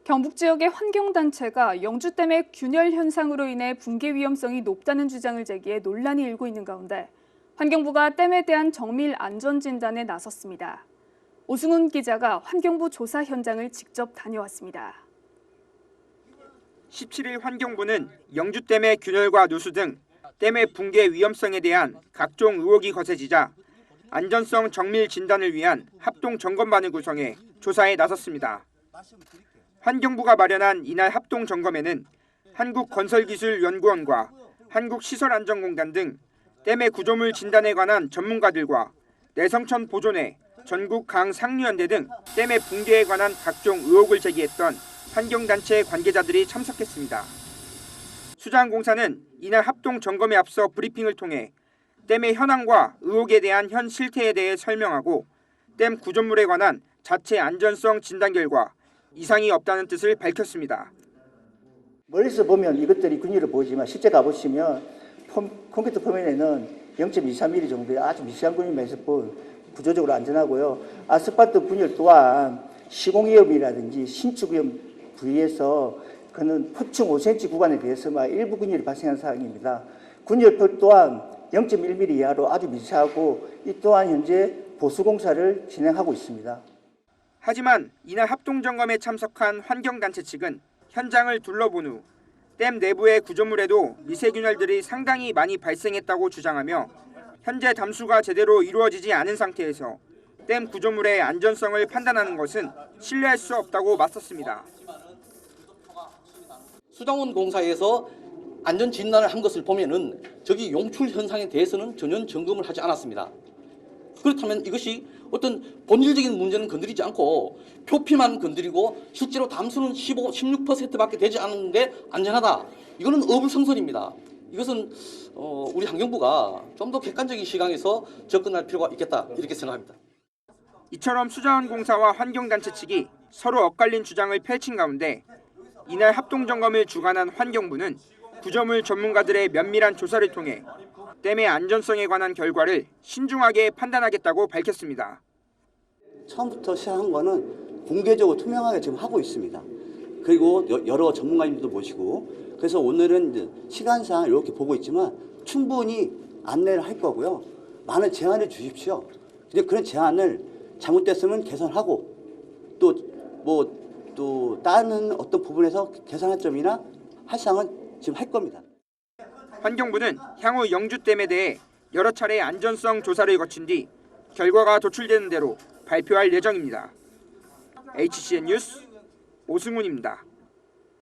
경북 지역의 환경단체가 영주댐의 균열 현상으로 인해 붕괴 위험성이 높다는 주장을 제기해 논란이 일고 있는 가운데 환경부가 댐에 대한 정밀 안전 진단에 나섰습니다. 오승훈 기자가 환경부 조사 현장을 직접 다녀왔습니다. 17일 환경부는 영주댐의 균열과 누수 등 댐의 붕괴 위험성에 대한 각종 의혹이 거세지자 안전성 정밀 진단을 위한 합동 점검반을 구성해 조사에 나섰습니다. 환경부가 마련한 이날 합동 점검에는 한국건설기술연구원과 한국시설안전공단 등 댐의 구조물 진단에 관한 전문가들과 내성천 보존회, 전국 강상류연대 등 댐의 붕괴에 관한 각종 의혹을 제기했던 환경단체 관계자들이 참석했습니다. 수자원공사는 이날 합동 점검에 앞서 브리핑을 통해 댐의 현황과 의혹에 대한 현 실태에 대해 설명하고 댐 구조물에 관한 자체 안전성 진단 결과 이상이 없다는 뜻을 밝혔습니다. 멀리서 보면 이것들이 균열을 보이지만 실제 가보시면 콘크리트 표면에는 0.23mm 정도의 아주 미세한 균열만 있을 뿐 구조적으로 안전하고요. 아스팔트 균열 또한 시공위험이라든지 신축위험 부위에서 그는 포층 5cm 구간에 비해서만 일부 균열이 발생한 사항입니다. 균열폭 또한 0.1mm 이하로 아주 미세하고 이 또한 현재 보수공사를 진행하고 있습니다. 하지만 이날 합동점검에 참석한 환경단체 측은 현장을 둘러본 후 댐 내부의 구조물에도 미세균열들이 상당히 많이 발생했다고 주장하며 현재 담수가 제대로 이루어지지 않은 상태에서 댐 구조물의 안전성을 판단하는 것은 신뢰할 수 없다고 맞섰습니다. 수자원공사에서 안전 진단을 한 것을 보면은 저기 용출 현상에 대해서는 전혀 점검을 하지 않았습니다. 그렇다면 이것이 어떤 본질적인 문제는 건드리지 않고 표피만 건드리고 실제로 담수는 16%밖에 되지 않는데 안전하다. 이거는 어불성설입니다. 이것은 우리 환경부가 좀 더 객관적인 시각에서 접근할 필요가 있겠다 이렇게 생각합니다. 이처럼 수자원공사와 환경단체 측이 서로 엇갈린 주장을 펼친 가운데 이날 합동점검을 주관한 환경부는 구조물 전문가들의 면밀한 조사를 통해 댐의 안전성에 관한 결과를 신중하게 판단하겠다고 밝혔습니다. 처음부터 시작한 거는 공개적으로 투명하게 지금 하고 있습니다. 그리고 여러 전문가님들도 모시고 그래서 오늘은 이제 시간상 이렇게 보고 있지만 충분히 안내를 할 거고요. 많은 제안을 주십시오. 근데 그런 제안을 잘못됐으면 개선하고 또 다른 어떤 부분에서 개선할 점이나 할 사항은 지금 할 겁니다. 환경부는 향후 영주댐에 대해 여러 차례 안전성 조사를 거친 뒤 결과가 도출되는 대로 발표할 예정입니다. HCN 뉴스 오승훈입니다.